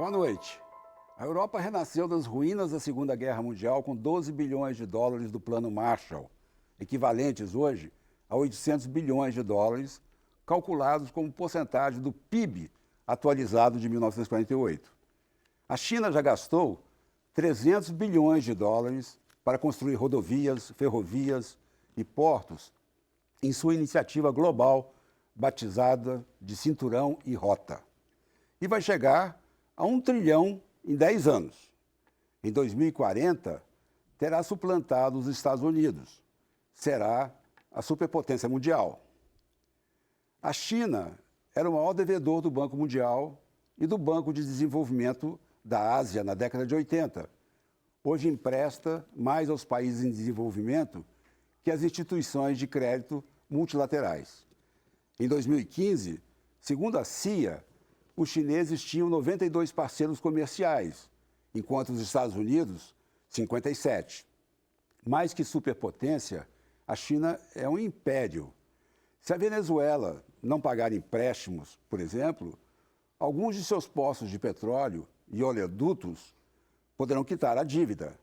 Boa noite. A Europa renasceu das ruínas da Segunda Guerra Mundial com 12 bilhões de dólares do Plano Marshall, equivalentes hoje a 800 bilhões de dólares, calculados como porcentagem do PIB atualizado de 1948. A China já gastou 300 bilhões de dólares para construir rodovias, ferrovias e portos em sua iniciativa global batizada de Cinturão e Rota. E vai chegar a 1 trilhão em 10 anos. Em 2040, terá suplantado os Estados Unidos. Será a superpotência mundial. A China era o maior devedor do Banco Mundial e do Banco de Desenvolvimento da Ásia na década de 80. Hoje empresta mais aos países em desenvolvimento que as instituições de crédito multilaterais. Em 2015, segundo a CIA, os chineses tinham 92 parceiros comerciais, enquanto os Estados Unidos, 57. Mais que superpotência, a China é um império. Se a Venezuela não pagar empréstimos, por exemplo, alguns de seus poços de petróleo e oleodutos poderão quitar a dívida.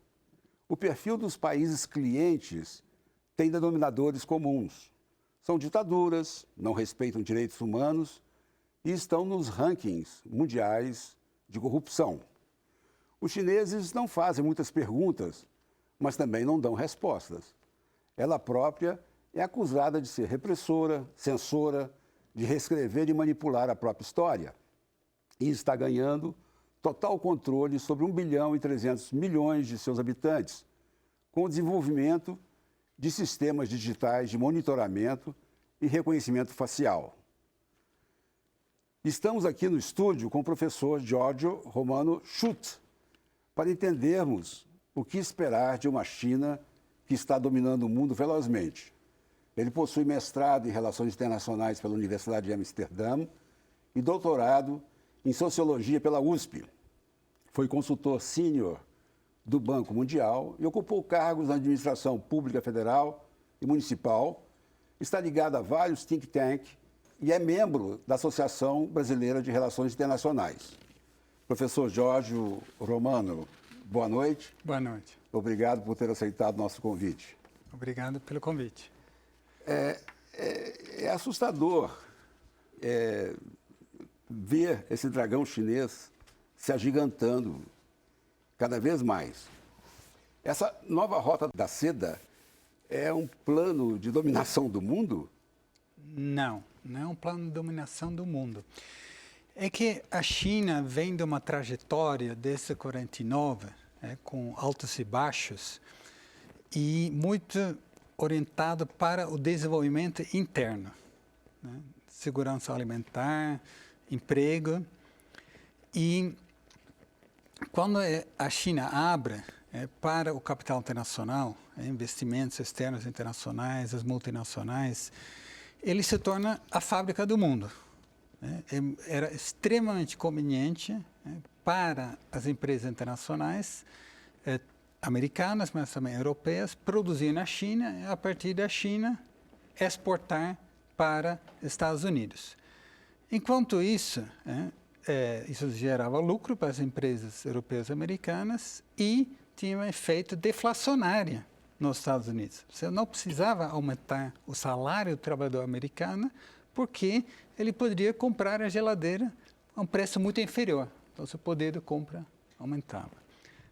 O perfil dos países clientes tem denominadores comuns. São ditaduras, não respeitam direitos humanos e estão nos rankings mundiais de corrupção. Os chineses não fazem muitas perguntas, mas também não dão respostas. Ela própria é acusada de ser repressora, censora, de reescrever e manipular a própria história. E está ganhando total controle sobre 1 bilhão e 300 milhões de seus habitantes, com o desenvolvimento de sistemas digitais de monitoramento e reconhecimento facial. Estamos aqui no estúdio com o professor Giorgio Romano Schutt para entendermos o que esperar de uma China que está dominando o mundo velozmente. Ele possui mestrado em Relações Internacionais pela Universidade de Amsterdã e doutorado em Sociologia pela USP. Foi consultor sênior do Banco Mundial e ocupou cargos na administração pública federal e municipal, está ligado a vários think tanks e é membro da Associação Brasileira de Relações Internacionais. Professor Giorgio Romano, boa noite. Boa noite. Obrigado por ter aceitado nosso convite. Obrigado pelo convite. É assustador ver esse dragão chinês se agigantando cada vez mais. Essa nova rota da seda é um plano de dominação do mundo? Não é um plano de dominação do mundo. É que a China vem de uma trajetória desde 49, com altos e baixos, e muito orientado para o desenvolvimento interno, segurança alimentar, emprego. E quando a China abre para o capital internacional, investimentos externos internacionais, as multinacionais, ele se torna a fábrica do mundo. Era extremamente conveniente para as empresas internacionais, americanas, mas também europeias, produzir na China e, a partir da China, exportar para Estados Unidos. Enquanto isso, isso gerava lucro para as empresas europeias e americanas e tinha um efeito deflacionário nos Estados Unidos. Você não precisava aumentar o salário do trabalhador americano porque ele poderia comprar a geladeira a um preço muito inferior. Então, o seu poder de compra aumentava.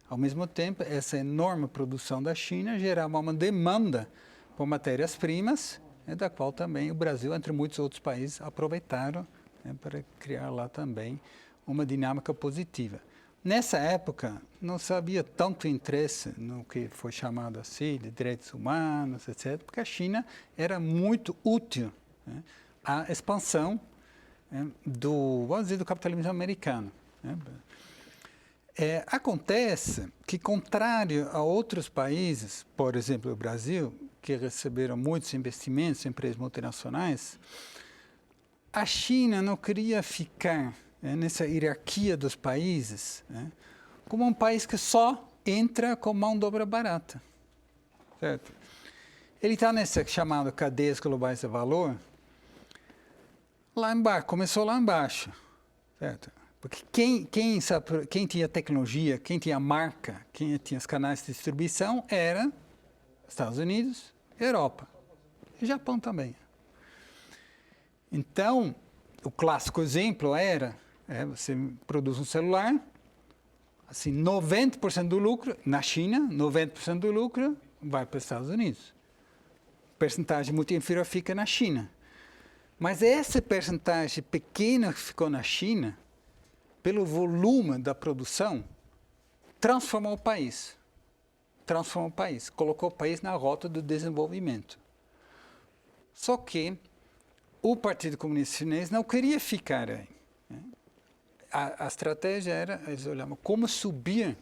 Ao mesmo tempo, essa enorme produção da China gerava uma demanda por matérias-primas, da qual também o Brasil, entre muitos outros países, aproveitaram para criar lá também uma dinâmica positiva. Nessa época, não se havia tanto interesse no que foi chamado assim de direitos humanos, etc., porque a China era muito útil à expansão vamos dizer, do capitalismo americano. Acontece que, contrário a outros países, por exemplo, o Brasil, que receberam muitos investimentos em empresas multinacionais, a China não queria ficar nessa hierarquia dos países como um país que só entra com mão de obra barata. Certo? Ele está nessa chamada cadeias globais de valor, lá embaixo, começou lá embaixo. Certo? Porque quem tinha tecnologia, quem tinha marca, quem tinha os canais de distribuição era Estados Unidos e Europa. E Japão também. Então, o clássico exemplo era, você produz um celular, assim, 90% do lucro, na China, 90% do lucro vai para os Estados Unidos. Percentagem muito inferior fica na China. Mas essa percentagem pequena que ficou na China, pelo volume da produção, transformou o país. Transformou o país, colocou o país na rota do desenvolvimento. Só que o Partido Comunista Chinês não queria ficar aí. A estratégia era, eles olhavam como subir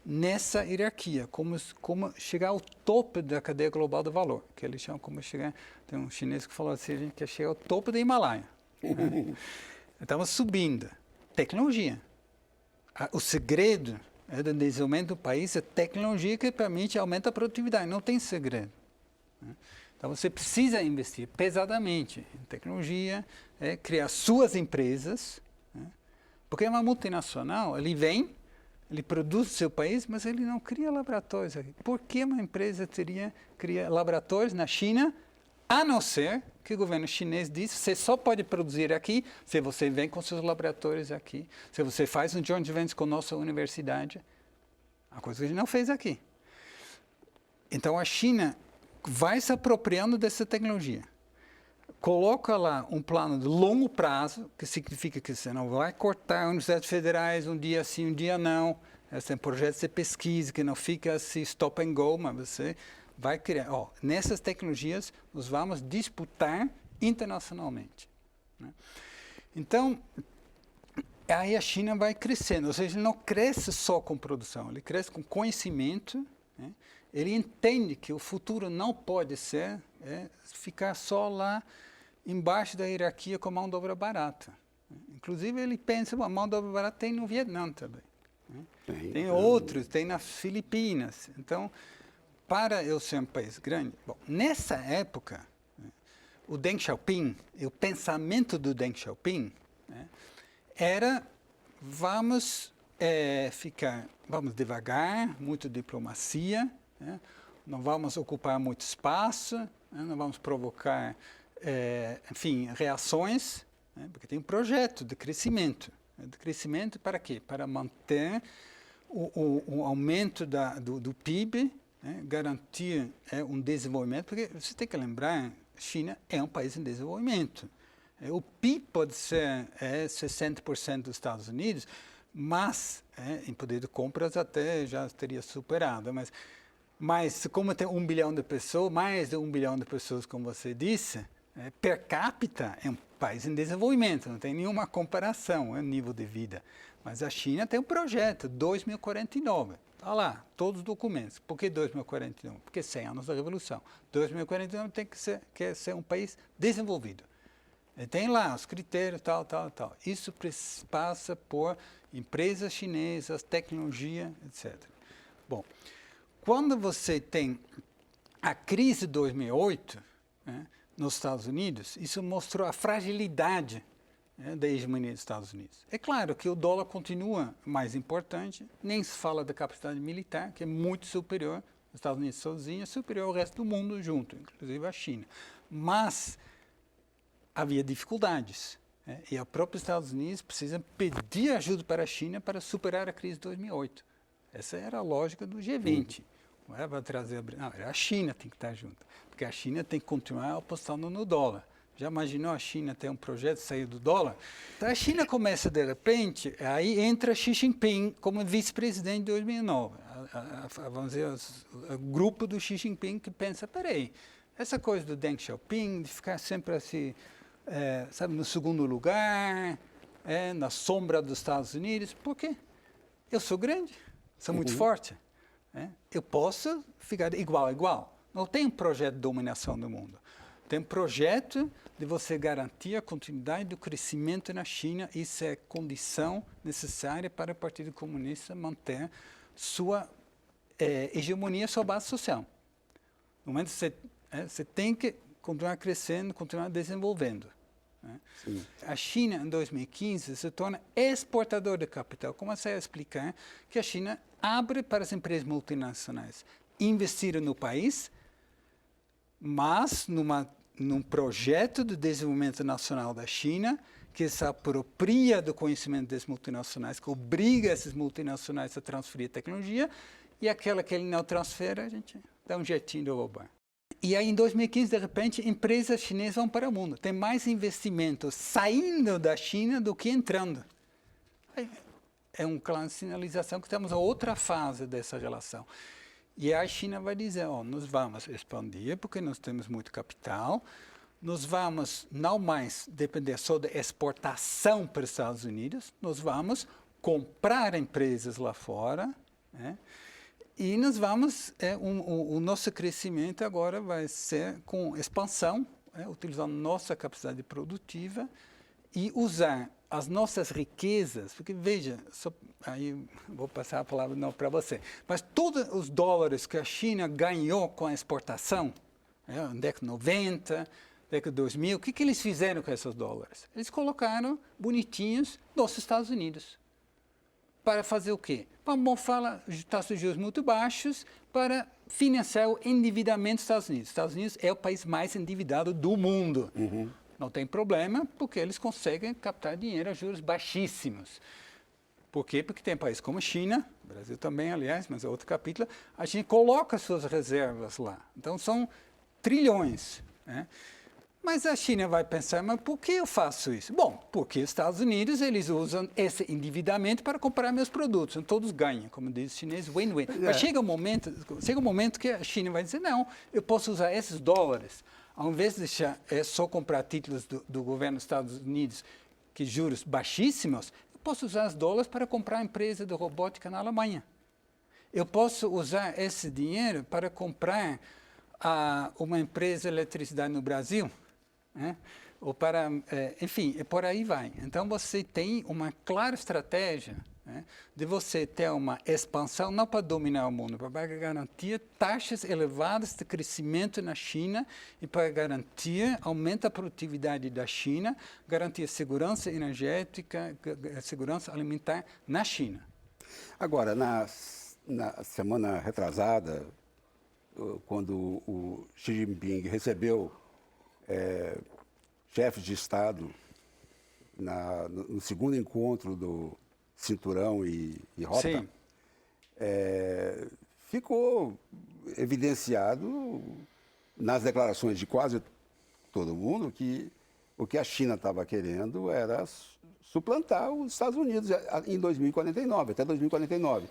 nessa hierarquia, como chegar ao topo da cadeia global do valor, que eles chamam como chegar, tem um chinês que falou assim, a gente quer chegar ao topo da Himalaia. Estamos subindo. Tecnologia. O segredo do desenvolvimento do país é tecnologia que permite aumentar a produtividade, não tem segredo. Então você precisa investir pesadamente em tecnologia, criar suas empresas, porque é uma multinacional, ele vem, ele produz no seu país, mas ele não cria laboratórios aqui. Por que uma empresa cria laboratórios na China, a não ser que o governo chinês diz você só pode produzir aqui se você vem com seus laboratórios aqui, se você faz um joint venture com a nossa universidade, a coisa que a gente não fez aqui. Então a China vai se apropriando dessa tecnologia. Coloca lá um plano de longo prazo, que significa que você não vai cortar universidades federais um dia sim, um dia não. Tem projetos de pesquisa que não fica assim stop and go, mas você vai criar. Nessas tecnologias, nós vamos disputar internacionalmente. Né? Então, aí a China vai crescendo. Ou seja, ele não cresce só com produção, ele cresce com conhecimento. Né? Ele entende que o futuro não pode ser ficar só lá embaixo da hierarquia com mão de obra barata. Inclusive, ele pensa, a mão de obra barata tem no Vietnã também. Tem outros, tem nas Filipinas. Então, para eu ser um país grande... Bom, nessa época, o Deng Xiaoping, o pensamento do Deng Xiaoping era vamos devagar, muito diplomacia, não vamos ocupar muito espaço, não vamos provocar, reações, porque tem um projeto de crescimento. De crescimento para quê? Para manter o aumento do PIB, garantir um desenvolvimento, porque você tem que lembrar, a China é um país em desenvolvimento. O PIB pode ser 60% dos Estados Unidos, mas em poder de compras até já teria superado. Mas como tem 1 bilhão de pessoas, mais de 1 bilhão de pessoas, como você disse, per capita é um país em desenvolvimento, não tem nenhuma comparação no nível de vida. Mas a China tem um projeto, 2049. Está lá, todos os documentos. Por que 2049? Porque 100 anos da Revolução. 2049 quer ser um país desenvolvido. Tem lá os critérios, tal. Isso passa por empresas chinesas, tecnologia, etc. Bom, quando você tem a crise de 2008, nos Estados Unidos, isso mostrou a fragilidade da hegemonia dos Estados Unidos. É claro que o dólar continua mais importante, nem se fala da capacidade militar, que é muito superior, os Estados Unidos sozinhos, é superior ao resto do mundo junto, inclusive a China. Mas havia dificuldades, e a própria Estados Unidos precisa pedir ajuda para a China para superar a crise de 2008. Essa era a lógica do G20. Não era para trazer a China tem que estar junto, porque a China tem que continuar apostando no dólar. Já imaginou a China ter um projeto de sair do dólar? Então a China começa de repente, aí entra Xi Jinping como vice-presidente em 2009. Vamos dizer, o grupo do Xi Jinping que pensa, peraí, essa coisa do Deng Xiaoping, de ficar sempre assim, no segundo lugar, na sombra dos Estados Unidos, por quê? Eu sou grande, sou muito forte. Eu posso ficar igual a igual. Não tem um projeto de dominação do mundo. Tem um projeto de você garantir a continuidade do crescimento na China. Isso é condição necessária para o Partido Comunista manter sua hegemonia, sua base social. No momento que você tem que continuar crescendo, continuar desenvolvendo. né? Sim. A China, em 2015, se torna exportador de capital. Comecei a explicar que a China abre para as empresas multinacionais investirem no país, mas num projeto de desenvolvimento nacional da China, que se apropria do conhecimento das multinacionais, que obriga essas multinacionais a transferir tecnologia, e aquela que ele não transfere, a gente dá um jeitinho de roubar. E aí, em 2015, de repente, empresas chinesas vão para o mundo. Tem mais investimentos saindo da China do que entrando. É uma clara sinalização que estamos em outra fase dessa relação. E a China vai dizer, nós vamos expandir porque nós temos muito capital, nós vamos não mais depender só da exportação para os Estados Unidos, nós vamos comprar empresas lá fora, né? E nós vamos, o nosso crescimento agora vai ser com expansão, utilizando nossa capacidade produtiva e usar as nossas riquezas, porque veja, aí vou passar a palavra não para você, mas todos os dólares que a China ganhou com a exportação, na década de 90, década de 2000, o que eles fizeram com esses dólares? Eles colocaram bonitinhos nos Estados Unidos. Para fazer o quê? Para mofar taxas de juros muito baixos para financiar o endividamento dos Estados Unidos. Os Estados Unidos é o país mais endividado do mundo. Uhum. Não tem problema, porque eles conseguem captar dinheiro a juros baixíssimos. Por quê? Porque tem países como a China, o Brasil também, aliás, mas é outro capítulo, a gente coloca suas reservas lá. Então, são trilhões, né? Mas a China vai pensar, mas por que eu faço isso? Bom, porque os Estados Unidos, eles usam esse endividamento para comprar meus produtos. Então, todos ganham, como diz o chinês, win-win. Mas chega um momento que a China vai dizer, não, eu posso usar esses dólares, ao invés de deixar só comprar títulos do governo dos Estados Unidos, que juros baixíssimos, eu posso usar os dólares para comprar a empresa de robótica na Alemanha. Eu posso usar esse dinheiro para comprar uma empresa de eletricidade no Brasil, né? Ou para, enfim, por aí vai. Então, você tem uma clara estratégia, né, de você ter uma expansão, não para dominar o mundo, para garantir taxas elevadas de crescimento na China e para garantir aumento da produtividade da China, garantir segurança energética, segurança alimentar na China. Agora, na semana retrasada, quando o Xi Jinping recebeu chefes de Estado no segundo encontro do Cinturão e Rota, ficou evidenciado nas declarações de quase todo mundo que o que a China estava querendo era suplantar os Estados Unidos em 2049, até 2049.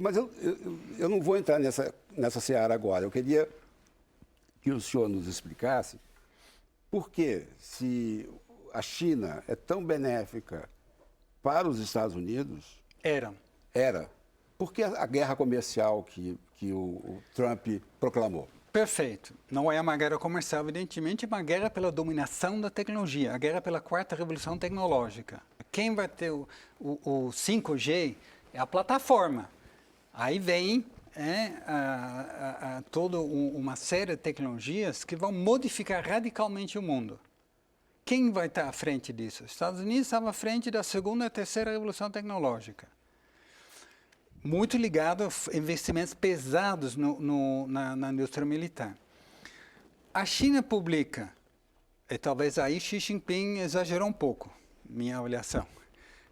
Mas eu não vou entrar nessa seara agora. Eu queria que o senhor nos explicasse por que, se a China é tão benéfica para os Estados Unidos... Era. Por que a guerra comercial que o Trump proclamou? Perfeito. Não é uma guerra comercial, evidentemente, é uma guerra pela dominação da tecnologia, a guerra pela quarta revolução tecnológica. Quem vai ter o 5G é a plataforma. Aí vem toda uma série de tecnologias que vão modificar radicalmente o mundo. Quem vai estar à frente disso? Os Estados Unidos estavam à frente da segunda e terceira revolução tecnológica. Muito ligado a investimentos pesados na indústria militar. A China publica, e talvez aí Xi Jinping exagerou um pouco, minha avaliação,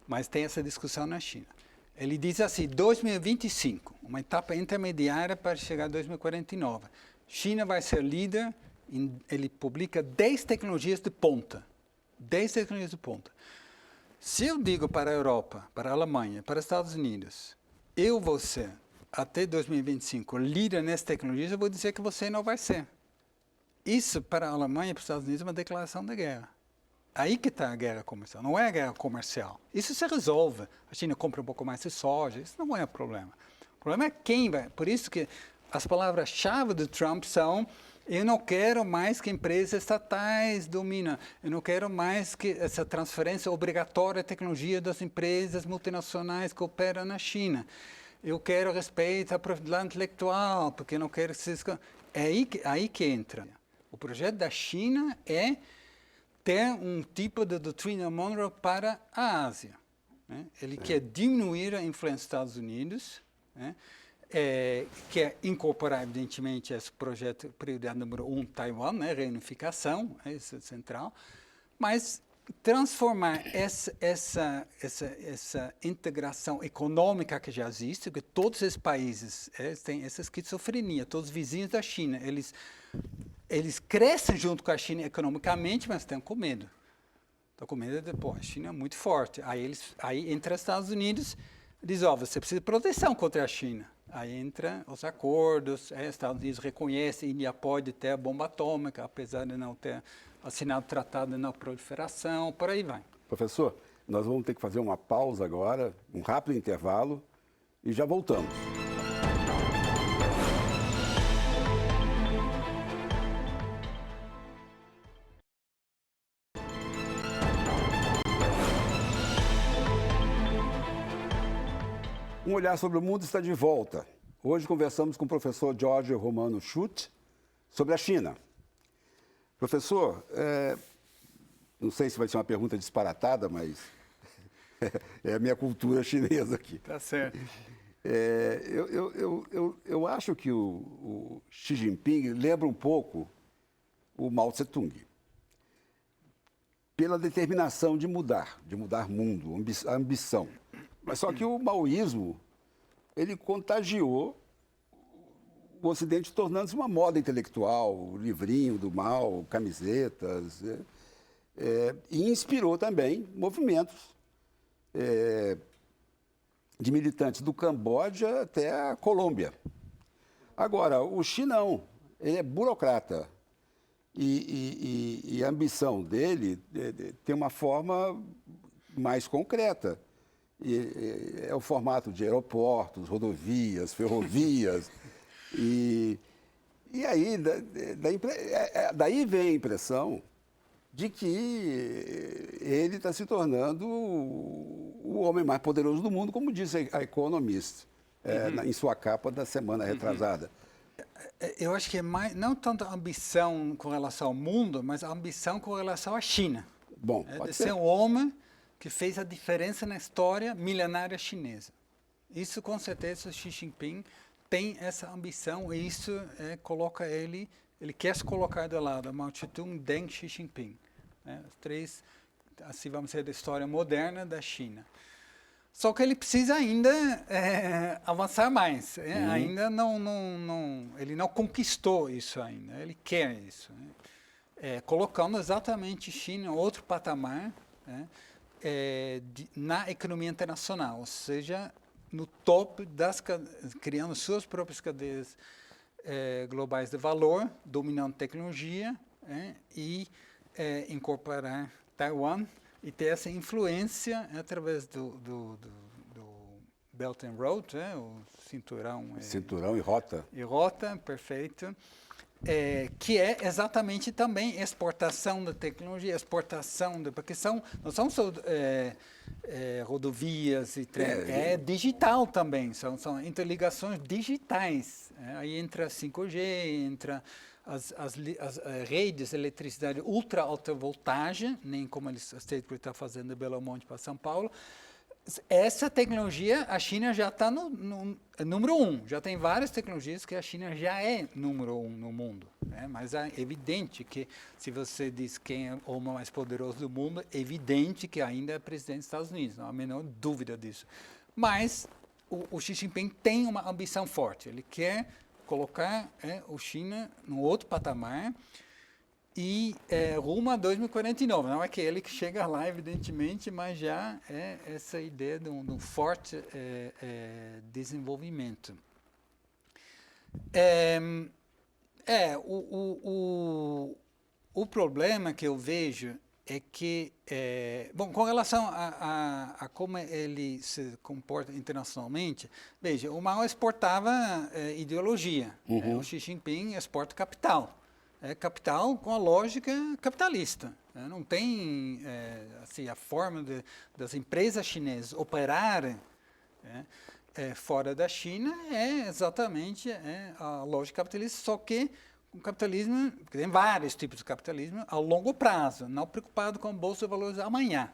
mas tem essa discussão na China. Ele diz assim, 2025, uma etapa intermediária para chegar a 2049. China vai ser líder, ele publica 10 tecnologias de ponta. 10 tecnologias de ponta. Se eu digo para a Europa, para a Alemanha, para os Estados Unidos, eu vou ser, até 2025, líder nessas tecnologias, eu vou dizer que você não vai ser. Isso, para a Alemanha e para os Estados Unidos, é uma declaração de guerra. Aí que está a guerra comercial, não é a guerra comercial. Isso se resolve. A China compra um pouco mais de soja, isso não é o problema. O problema é quem vai. Por isso que as palavras-chave do Trump são: eu não quero mais que empresas estatais dominem, eu não quero mais que essa transferência obrigatória de tecnologia das empresas multinacionais que operam na China. Eu quero respeito à propriedade intelectual, porque eu não quero que vocês... É aí que entra. O projeto da China é ter um tipo de doutrina Monroe para a Ásia. Né? Ele quer diminuir a influência dos Estados Unidos, né? Quer incorporar, evidentemente, esse projeto, prioridade número 1, Taiwan, né? Reunificação, isso é central, mas transformar essa integração econômica que já existe, que todos esses países têm essa esquizofrenia, todos os vizinhos da China, eles crescem junto com a China economicamente, mas estão com medo. Estão com medo de, a China é muito forte. Aí entra os Estados Unidos e diz, você precisa de proteção contra a China. Aí entra os acordos, os Estados Unidos reconhece e Índia pode ter a bomba atômica, apesar de não ter assinado o tratado de não proliferação, por aí vai. Professor, nós vamos ter que fazer uma pausa agora, um rápido intervalo, e já voltamos. Um Olhar sobre o Mundo está de volta. Hoje conversamos com o professor Jorge Romano Schutt sobre a China. Professor, não sei se vai ser uma pergunta disparatada, mas é a minha cultura chinesa aqui. Tá certo. Eu acho que o Xi Jinping lembra um pouco o Mao Tse-tung, pela determinação de mudar mundo, a ambição. Mas só que o maoísmo, ele contagiou o Ocidente, tornando-se uma moda intelectual, o livrinho do Mao, camisetas, e inspirou também movimentos de militantes do Camboja até a Colômbia. Agora, o Xi não, ele é burocrata. E a ambição dele tem uma forma mais concreta. É o formato de aeroportos, rodovias, ferrovias. E aí, daí vem a impressão de que ele está se tornando o homem mais poderoso do mundo, como disse a Economist, em sua capa da semana retrasada. Eu acho que é mais, não tanto a ambição com relação ao mundo, mas a ambição com relação à China. Bom, de ser um homem que fez a diferença na história milenária chinesa. Isso, com certeza, o Xi Jinping tem essa ambição e isso coloca ele quer se colocar do lado, Mao Tse-tung, Deng Xi Jinping. Os três, assim vamos dizer, da história moderna da China. Só que ele precisa ainda avançar mais. Ainda ele não conquistou isso ainda, ele quer isso. Colocando exatamente China em outro patamar, na economia internacional, ou seja, no topo criando suas próprias cadeias globais de valor, dominando tecnologia e incorporar Taiwan e ter essa influência através do Belt and Road, o cinturão. Cinturão e rota. E rota, perfeito. Que é exatamente também exportação da tecnologia, porque não são só rodovias e trens, digital também, são interligações digitais. Aí entra 5G, entra as redes de eletricidade ultra alta voltagem, nem como a State Grid está fazendo de Belo Monte para São Paulo. Essa tecnologia, a China já está no número 1. Já tem várias tecnologias que a China já é número 1 no mundo. Mas é evidente que, se você diz quem é o homem mais poderoso do mundo, é evidente que ainda é presidente dos Estados Unidos, não há a menor dúvida disso. Mas o Xi Jinping tem uma ambição forte. Ele quer colocar o China num outro patamar e rumo a 2049. Não é que ele que chega lá, evidentemente, mas já é essa ideia de um forte desenvolvimento. O problema que eu vejo é que, com relação a como ele se comporta internacionalmente, veja, o Mao exportava ideologia, o Xi Jinping exporta capital. Capital com a lógica capitalista. Não tem assim, a forma das empresas chinesas operarem fora da China é exatamente a lógica capitalista, só que um capitalismo, tem vários tipos de capitalismo, a longo prazo, não preocupado com a Bolsa de Valores amanhã.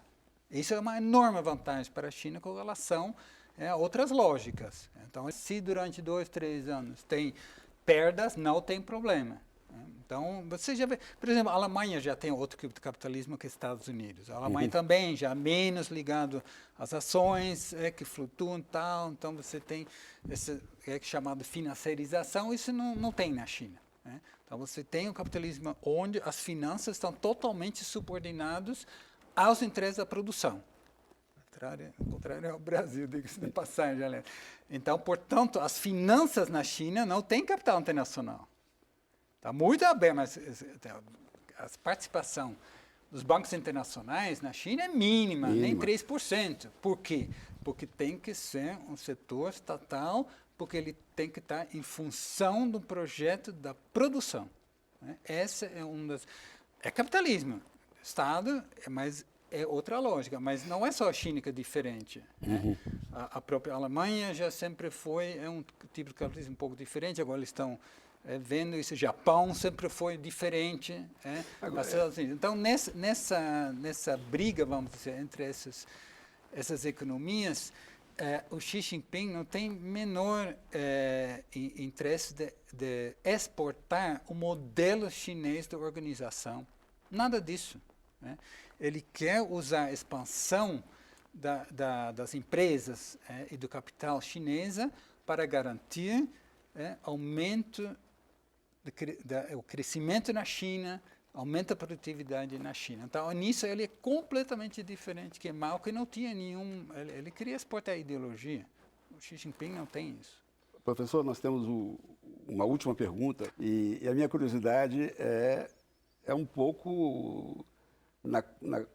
Isso é uma enorme vantagem para a China com relação a outras lógicas. Então, se durante 2, 3 anos tem perdas, não tem problema. Então, você já vê, por exemplo, a Alemanha já tem outro tipo de capitalismo que os Estados Unidos. A Alemanha também já menos ligado às ações que flutuam e tal. Então, você tem esse chamado financiarização, isso não tem na China. Né? Então, você tem um capitalismo onde as finanças estão totalmente subordinadas aos interesses da produção. Ao contrário ao Brasil, diga-se de passagem. Então, portanto, as finanças na China não têm capital internacional. Está muito aberto, mas a participação dos bancos internacionais na China é mínima, nem 3%. Por quê? Porque tem que ser um setor estatal, porque ele tem que estar em função do projeto da produção. Né? Essa é uma das... É capitalismo. Estado, mas é outra lógica. Mas não é só a China que é diferente. Né? A própria Alemanha já sempre foi um tipo de capitalismo um pouco diferente. Agora eles estão... vendo isso, Japão sempre foi diferente. Então, nessa briga, vamos dizer, entre essas economias, o Xi Jinping não tem menor interesse de exportar o modelo chinês de organização. Nada disso. Né? Ele quer usar a expansão das empresas e do capital chinesa para garantir aumento o crescimento na China, aumenta a produtividade na China. Então, nisso ele é completamente diferente que Mao, que não tinha nenhum... Ele queria exportar a ideologia. O Xi Jinping não tem isso. Professor, nós temos uma última pergunta e a minha curiosidade é um pouco na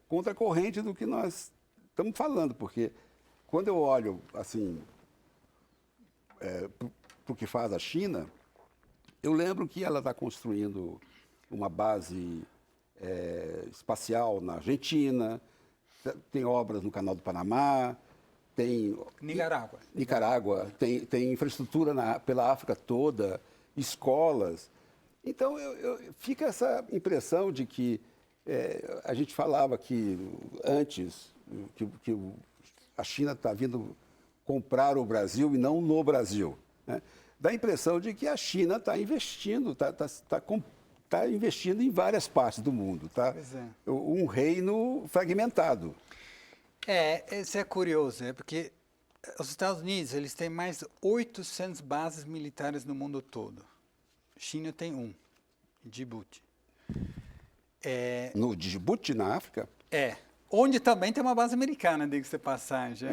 contracorrente do que nós estamos falando, porque quando eu olho assim para o que faz a China, eu lembro que ela está construindo uma base espacial na Argentina, tem obras no Canal do Panamá, tem... Nicarágua. Tem infraestrutura pela África toda, escolas. Então, fica essa impressão de que a gente falava que antes que a China está vindo comprar o Brasil e não no Brasil, né? Dá a impressão de que a China está investindo, está investindo em várias partes do mundo, tá? Um reino fragmentado. Isso é curioso, porque os Estados Unidos eles têm mais de 800 bases militares no mundo todo. A China tem em Djibouti. No Djibouti, na África? Onde também tem uma base americana, diga-se de passagem.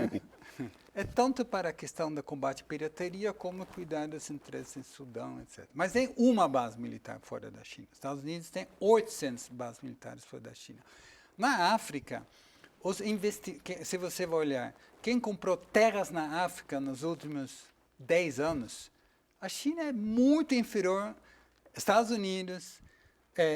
É tanto para a questão do combate à pirateria como cuidar dos interesses em Sudão, etc. Mas tem uma base militar fora da China. Os Estados Unidos têm 800 bases militares fora da China. Na África, se você vai olhar, quem comprou terras na África nos últimos 10 anos, a China é muito inferior. Estados Unidos,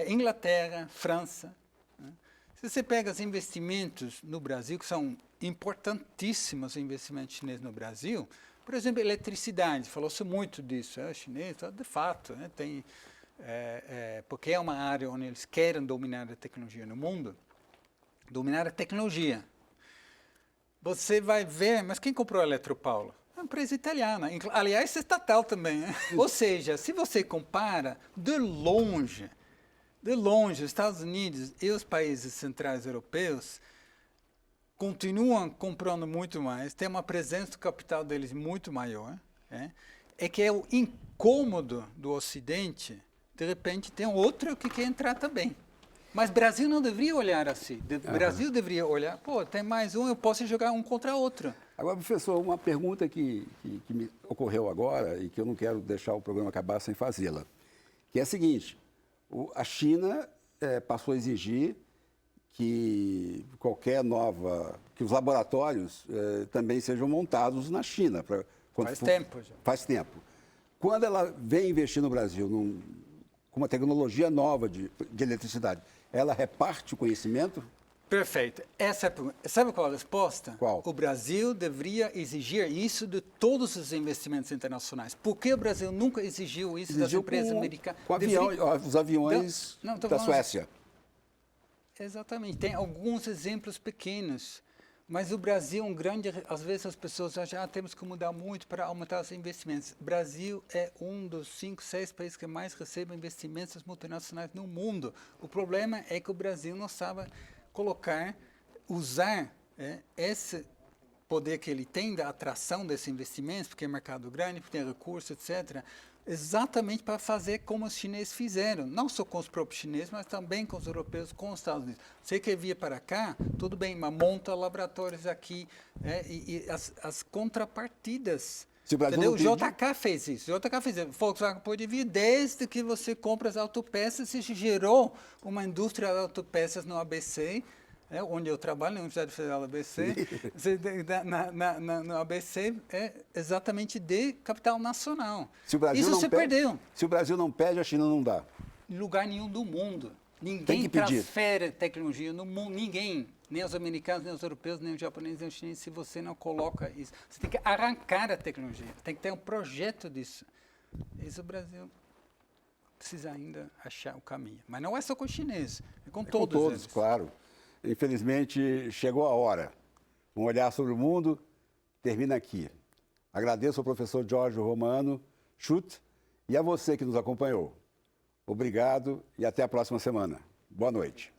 Inglaterra, França. Né? Se você pega os investimentos no Brasil, que são importantíssimos investimentos chineses no Brasil, por exemplo, eletricidade, falou-se muito disso, chinês, de fato, né, tem, porque é uma área onde eles querem dominar a tecnologia no mundo, dominar a tecnologia. Você vai ver, mas quem comprou a Eletropaulo? É uma empresa italiana, aliás, estatal também. Né? Ou seja, se você compara de longe, os Estados Unidos e os países centrais europeus continuam comprando muito mais, tem uma presença do capital deles muito maior, que é o incômodo do Ocidente, de repente tem outro que quer entrar também. Mas o Brasil não deveria olhar assim. O Brasil deveria olhar, tem mais um, eu posso jogar um contra outro. Agora, professor, uma pergunta que me ocorreu agora e que eu não quero deixar o programa acabar sem fazê-la, que é a seguinte, a China passou a exigir que que os laboratórios também sejam montados na China. Tempo já. Faz tempo. Quando ela vem investir no Brasil com uma tecnologia nova de eletricidade, ela reparte o conhecimento? Perfeito. Essa é a pergunta. Sabe qual a resposta? Qual? O Brasil deveria exigir isso de todos os investimentos internacionais. Por que o Brasil nunca exigiu isso das empresas americanas? Com os aviões da Suécia. Exatamente. Tem alguns exemplos pequenos. Mas o Brasil é um grande... Às vezes as pessoas acham que temos que mudar muito para aumentar os investimentos. O Brasil é um dos 5, 6 países que mais recebem investimentos multinacionais no mundo. O problema é que o Brasil não sabe usar esse poder que ele tem da atração desses investimentos, porque é mercado grande, porque tem recursos, etc., exatamente para fazer como os chineses fizeram, não só com os próprios chineses, mas também com os europeus, com os Estados Unidos. Você quer vir para cá, tudo bem, mas monta laboratórios aqui, e as contrapartidas. Entendeu? O JK fez isso. O JK fez isso. Volkswagen pode vir desde que você compra as autopeças, e gerou uma indústria de autopeças no ABC, onde eu trabalho, na Universidade Federal do ABC, no ABC é exatamente de capital nacional. Isso você perdeu. Se o Brasil não pede, a China não dá. Em lugar nenhum do mundo. Ninguém transfere tecnologia no mundo, ninguém. Nem os americanos, nem os europeus, nem os japoneses, nem os chineses, se você não coloca isso. Você tem que arrancar a tecnologia, tem que ter um projeto disso. Isso o Brasil precisa ainda achar o caminho. Mas não é só com os chineses, é com todos eles. Com todos, claro. Infelizmente, chegou a hora. Um olhar sobre o mundo termina aqui. Agradeço ao professor Jorge Romano Schutt e a você que nos acompanhou. Obrigado e até a próxima semana. Boa noite.